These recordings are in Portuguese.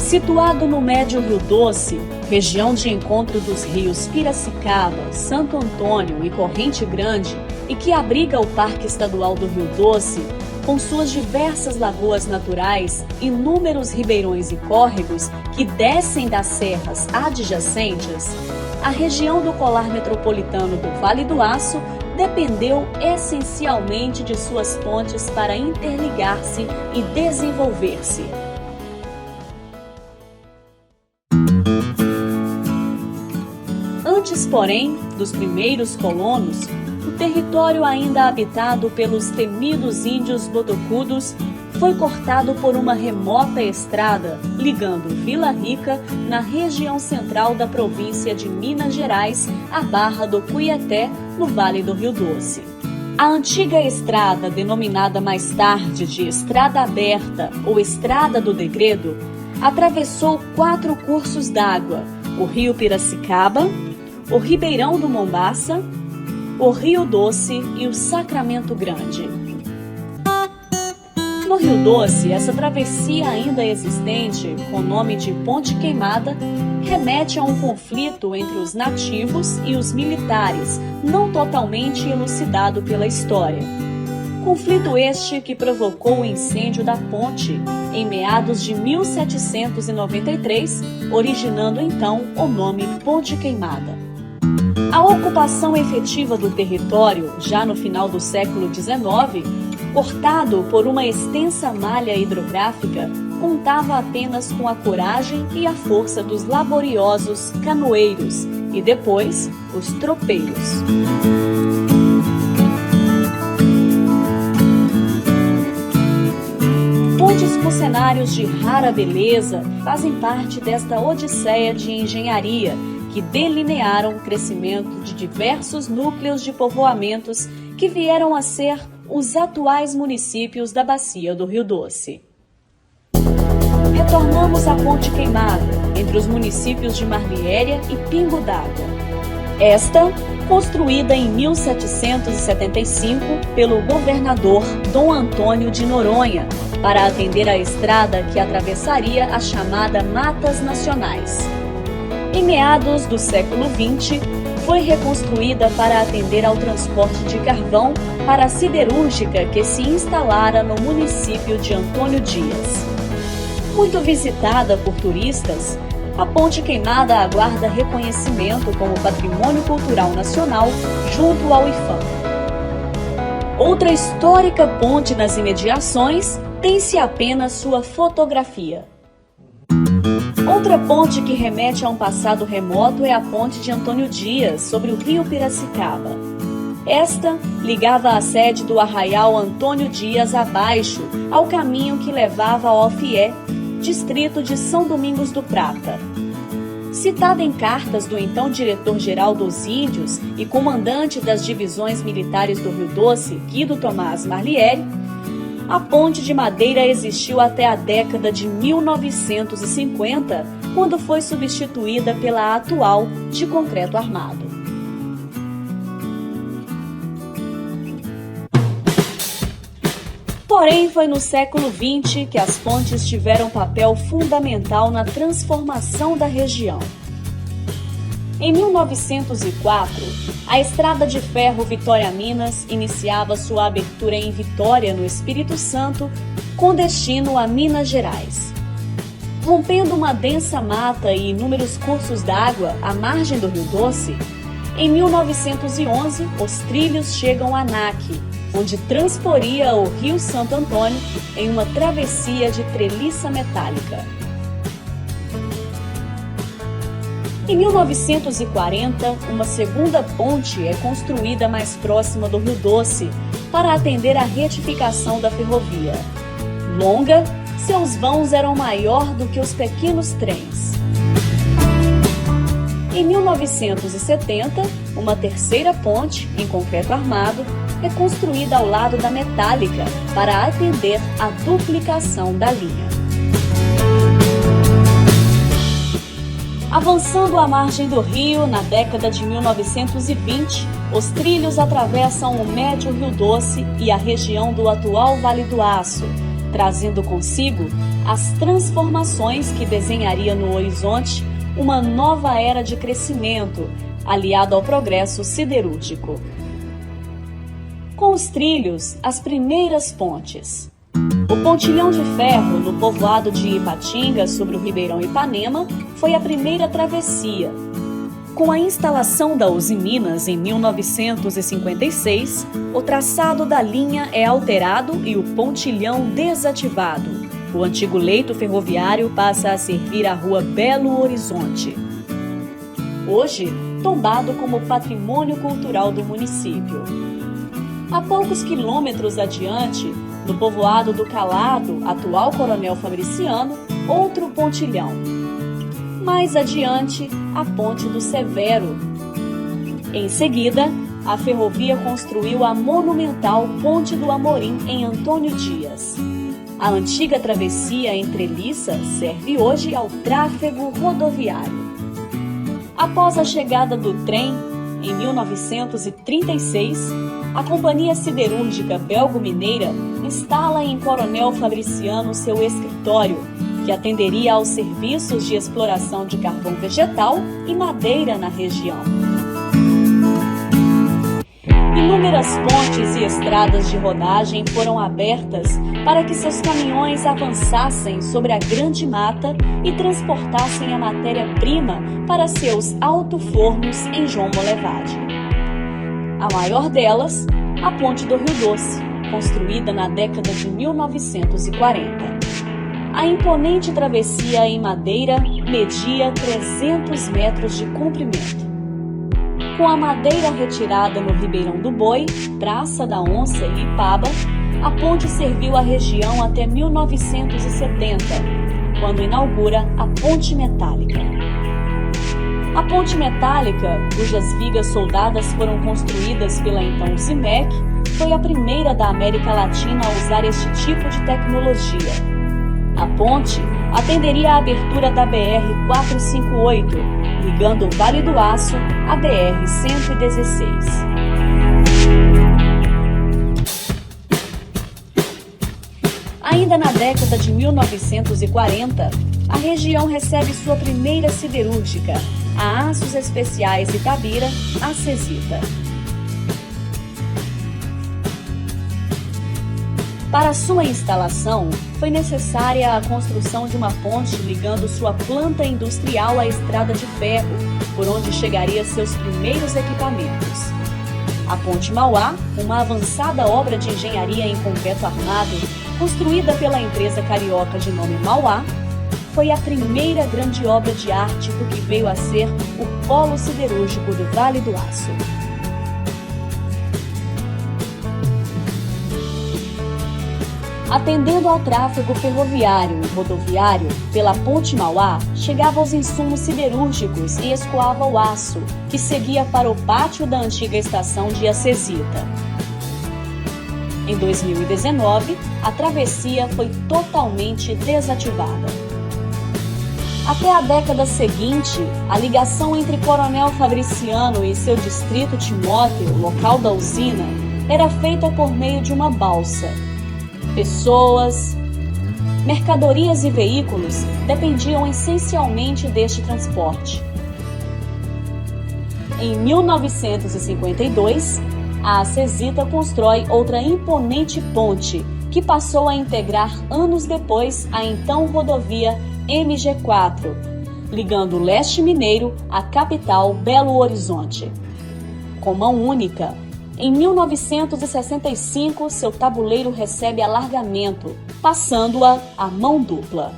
Situado no médio Rio Doce, região de encontro dos rios Piracicaba, Santo Antônio e Corrente Grande, e que abriga o Parque Estadual do Rio Doce, com suas diversas lagoas naturais, inúmeros ribeirões e córregos que descem das serras adjacentes, a região do colar metropolitano do Vale do Aço dependeu essencialmente de suas pontes para interligar-se e desenvolver-se. Antes, porém, dos primeiros colonos, o território ainda habitado pelos temidos índios botocudos foi cortado por uma remota estrada ligando Vila Rica, na região central da província de Minas Gerais, à Barra do Cuiaté, no Vale do Rio Doce. A antiga estrada, denominada mais tarde de Estrada Aberta ou Estrada do Degredo, atravessou 4 cursos d'água: o Rio Piracicaba, o Ribeirão do Mombaça, o Rio Doce e o Sacramento Grande. No Rio Doce, essa travessia ainda existente, com o nome de Ponte Queimada, remete a um conflito entre os nativos e os militares, não totalmente elucidado pela história. Conflito este que provocou o incêndio da ponte em meados de 1793, originando então o nome Ponte Queimada. A ocupação efetiva do território, já no final do século XIX, cortado por uma extensa malha hidrográfica, contava apenas com a coragem e a força dos laboriosos canoeiros e depois os tropeiros. Pontes com cenários de rara beleza fazem parte desta odisseia de engenharia que delinearam o crescimento de diversos núcleos de povoamentos que vieram a ser os atuais municípios da Bacia do Rio Doce. Retornamos à Ponte Queimada, entre os municípios de Marliéria e Pingo d'Água. Esta, construída em 1775 pelo governador Dom Antônio de Noronha, para atender à estrada que atravessaria a chamada Matas Nacionais. Em meados do século XX, foi reconstruída para atender ao transporte de carvão para a siderúrgica que se instalara no município de Antônio Dias. Muito visitada por turistas, a Ponte Queimada aguarda reconhecimento como Patrimônio Cultural Nacional junto ao IPHAN. Outra histórica ponte nas imediações tem-se apenas sua fotografia. Outra ponte que remete a um passado remoto é a ponte de Antônio Dias, sobre o rio Piracicaba. Esta ligava a sede do Arraial Antônio Dias abaixo, ao caminho que levava ao Alfié, distrito de São Domingos do Prata. Citada em cartas do então diretor-geral dos Índios e comandante das divisões militares do Rio Doce, Guido Tomás Marliéry, a ponte de madeira existiu até a década de 1950, quando foi substituída pela atual de concreto armado. Porém, foi no século XX que as pontes tiveram papel fundamental na transformação da região. Em 1904, a Estrada de Ferro Vitória-Minas iniciava sua abertura em Vitória, no Espírito Santo, com destino a Minas Gerais. Rompendo uma densa mata e inúmeros cursos d'água à margem do Rio Doce, em 1911 os trilhos chegam a Naque, onde transporia o Rio Santo Antônio em uma travessia de treliça metálica. Em 1940, uma segunda ponte é construída mais próxima do Rio Doce para atender à retificação da ferrovia. Longa, seus vãos eram maior do que os pequenos trens. Em 1970, uma terceira ponte, em concreto armado, é construída ao lado da metálica para atender à duplicação da linha. Avançando à margem do rio, na década de 1920, os trilhos atravessam o médio Rio Doce e a região do atual Vale do Aço, trazendo consigo as transformações que desenharia no horizonte uma nova era de crescimento, aliado ao progresso siderúrgico. Com os trilhos, as primeiras pontes. O pontilhão de ferro no povoado de Ipatinga, sobre o Ribeirão Ipanema, foi a primeira travessia. Com a instalação da Usiminas em 1956, o traçado da linha é alterado e o pontilhão desativado. O antigo leito ferroviário passa a servir a Rua Belo Horizonte. Hoje, tombado como patrimônio cultural do município. A poucos quilômetros adiante, no povoado do Calado, atual Coronel Fabriciano, outro pontilhão. Mais adiante, a Ponte do Severo. Em seguida, a ferrovia construiu a monumental Ponte do Amorim em Antônio Dias. A antiga travessia em Treliça serve hoje ao tráfego rodoviário. Após a chegada do trem, em 1936, a Companhia Siderúrgica Belgo-Mineira instala em Coronel Fabriciano seu escritório, que atenderia aos serviços de exploração de carvão vegetal e madeira na região. Inúmeras pontes e estradas de rodagem foram abertas para que seus caminhões avançassem sobre a Grande Mata e transportassem a matéria-prima para seus alto-fornos em João Molevade. A maior delas, a Ponte do Rio Doce, construída na década de 1940. A imponente travessia em madeira media 300 metros de comprimento. Com a madeira retirada no Ribeirão do Boi, Praça da Onça e Ipaba, a ponte serviu a região até 1970, quando inaugura a Ponte Metálica. A Ponte Metálica, cujas vigas soldadas foram construídas pela então Zimec, foi a primeira da América Latina a usar este tipo de tecnologia. A ponte atenderia à abertura da BR-458, ligando o Vale do Aço à BR-116. Ainda na década de 1940, a região recebe sua primeira siderúrgica, a Aços Especiais Itabira, a Cesita. Para sua instalação, foi necessária a construção de uma ponte ligando sua planta industrial à estrada de ferro, por onde chegaria seus primeiros equipamentos. A Ponte Mauá, uma avançada obra de engenharia em concreto armado, construída pela empresa carioca de nome Mauá, foi a primeira grande obra de arte do que veio a ser o polo siderúrgico do Vale do Aço. Atendendo ao tráfego ferroviário e rodoviário, pela Ponte Mauá, chegava os insumos siderúrgicos e escoava o aço, que seguia para o pátio da antiga estação de Acesita. Em 2019, a travessia foi totalmente desativada. Até a década seguinte, a ligação entre Coronel Fabriciano e seu distrito Timóteo, local da usina, era feita por meio de uma balsa. Pessoas, mercadorias e veículos dependiam essencialmente deste transporte. Em 1952, a Acesita constrói outra imponente ponte, que passou a integrar anos depois a então rodovia MG4, ligando o leste mineiro à capital Belo Horizonte. Com mão única, em 1965, seu tabuleiro recebe alargamento, passando-a à mão dupla.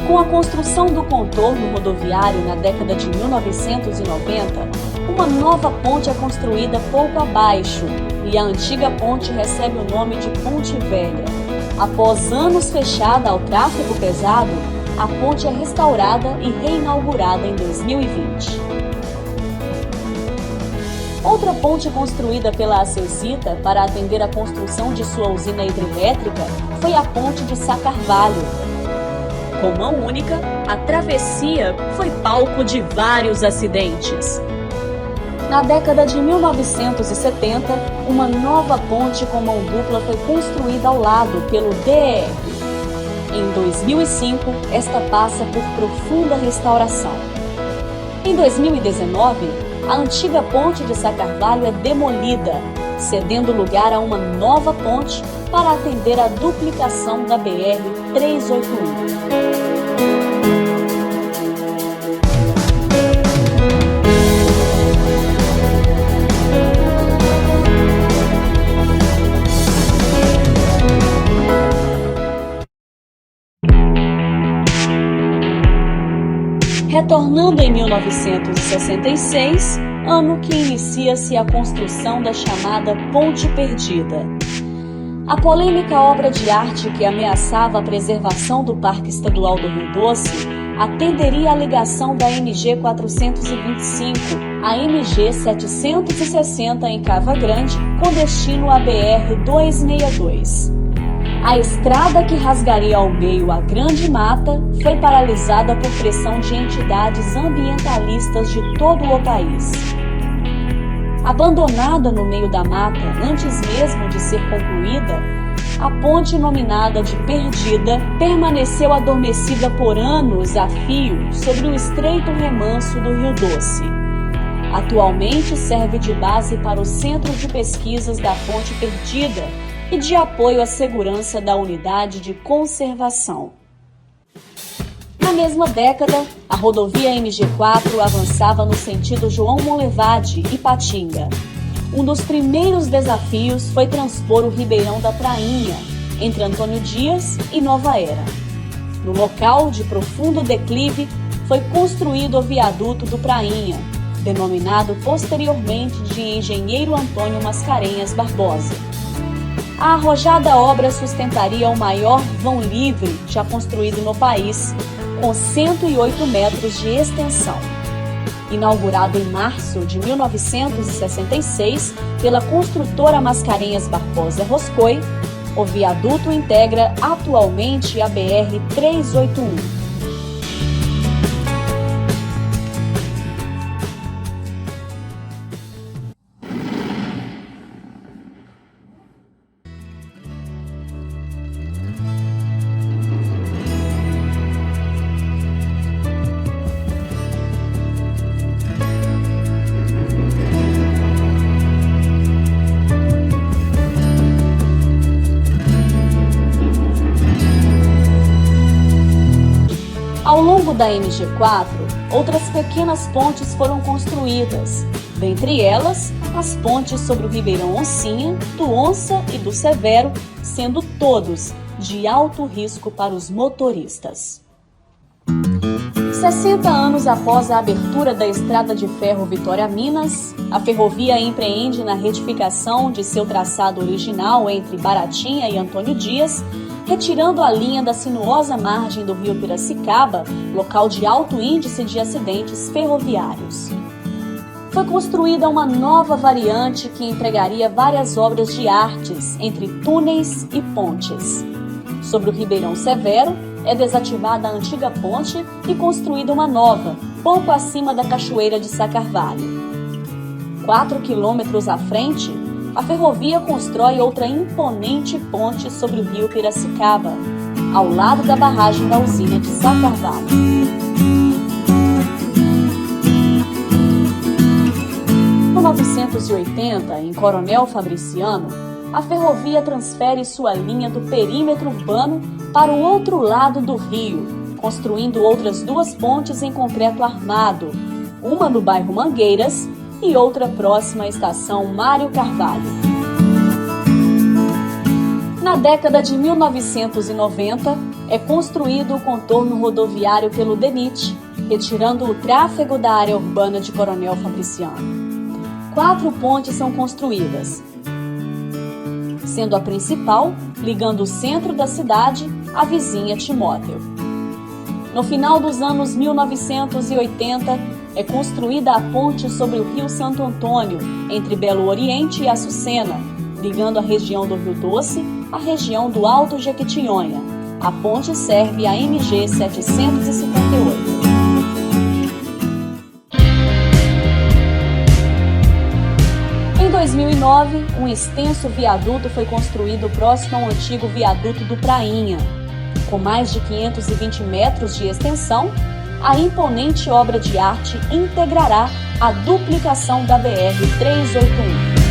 Com a construção do contorno rodoviário na década de 1990, uma nova ponte é construída pouco abaixo e a antiga ponte recebe o nome de Ponte Velha. Após anos fechada ao tráfego pesado, a ponte é restaurada e reinaugurada em 2020. Outra ponte construída pela Acesita para atender a construção de sua usina hidrelétrica foi a Ponte de Sá Carvalho. Com mão única, a travessia foi palco de vários acidentes. Na década de 1970, uma nova ponte com mão dupla foi construída ao lado pelo DER. Em 2005, esta passa por profunda restauração. Em 2019, a antiga ponte de Sá Carvalho é demolida, cedendo lugar a uma nova ponte para atender a duplicação da BR-381. Retornando em 1966, ano que inicia-se a construção da chamada Ponte Perdida. A polêmica obra de arte que ameaçava a preservação do Parque Estadual do Rio Doce atenderia à ligação da MG 425 à MG 760 em Cava Grande, com destino à BR 262. A estrada que rasgaria ao meio a Grande Mata foi paralisada por pressão de entidades ambientalistas de todo o país. Abandonada no meio da mata antes mesmo de ser concluída, a ponte nominada de Perdida permaneceu adormecida por anos a fio sobre o estreito remanso do Rio Doce. Atualmente serve de base para o Centro de Pesquisas da Ponte Perdida e de apoio à segurança da unidade de conservação. Na mesma década, a rodovia MG4 avançava no sentido João Monlevade e Patinga. Um dos primeiros desafios foi transpor o Ribeirão da Prainha, entre Antônio Dias e Nova Era. No local de profundo declive, foi construído o viaduto do Prainha, denominado posteriormente de Engenheiro Antônio Mascarenhas Barbosa. A arrojada obra sustentaria o maior vão livre já construído no país, com 108 metros de extensão. Inaugurado em março de 1966 pela construtora Mascarenhas Barbosa Roscoe, o viaduto integra atualmente a BR-381. Ao longo da MG4, outras pequenas pontes foram construídas, dentre elas as pontes sobre o Ribeirão Oncinha, do Onça e do Severo, sendo todos de alto risco para os motoristas. 60 anos após a abertura da Estrada de Ferro Vitória-Minas, a ferrovia empreende na retificação de seu traçado original entre Baratinha e Antônio Dias, retirando a linha da sinuosa margem do rio Piracicaba, local de alto índice de acidentes ferroviários. Foi construída uma nova variante que empregaria várias obras de artes, entre túneis e pontes. Sobre o Ribeirão Severo, é desativada a antiga ponte e construída uma nova, pouco acima da Cachoeira de Sá Carvalho. 4 quilômetros à frente, a ferrovia constrói outra imponente ponte sobre o rio Piracicaba, ao lado da barragem da usina de Sá Carvalho. Em 1980, em Coronel Fabriciano, a ferrovia transfere sua linha do perímetro urbano para o outro lado do rio, construindo outras 2 pontes em concreto armado, uma no bairro Mangueiras e outra próxima à estação Mário Carvalho. Na década de 1990, é construído o contorno rodoviário pelo DENIT, retirando o tráfego da área urbana de Coronel Fabriciano. 4 pontes são construídas, sendo a principal ligando o centro da cidade à vizinha Timóteo. No final dos anos 1980, é construída a ponte sobre o Rio Santo Antônio, entre Belo Oriente e Açucena, ligando a região do Rio Doce à região do Alto Jequitinhonha. A ponte serve à MG 758. 2009, um extenso viaduto foi construído próximo ao antigo viaduto do Prainha. Com mais de 520 metros de extensão, a imponente obra de arte integrará a duplicação da BR-381.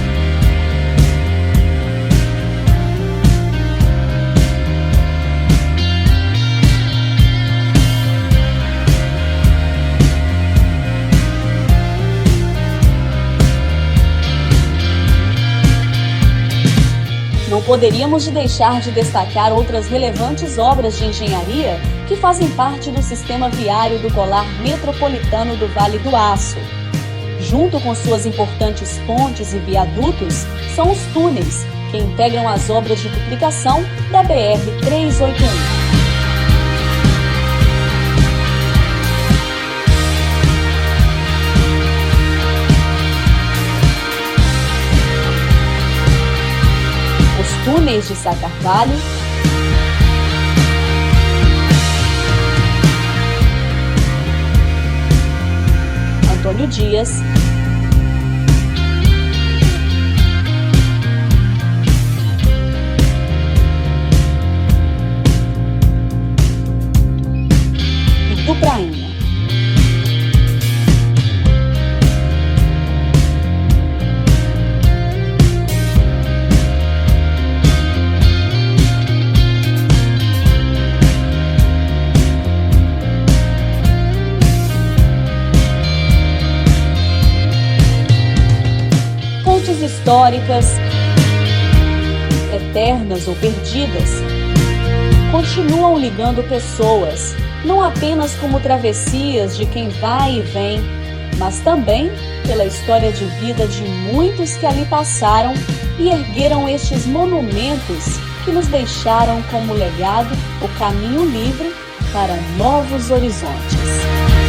Não poderíamos deixar de destacar outras relevantes obras de engenharia que fazem parte do sistema viário do Colar Metropolitano do Vale do Aço. Junto com suas importantes pontes e viadutos, são os túneis, que integram as obras de duplicação da BR-381. Túneis de Sá Carvalho, Antônio Dias, e do Prainha. Históricas, eternas ou perdidas, continuam ligando pessoas, não apenas como travessias de quem vai e vem, mas também pela história de vida de muitos que ali passaram e ergueram estes monumentos que nos deixaram como legado o caminho livre para novos horizontes.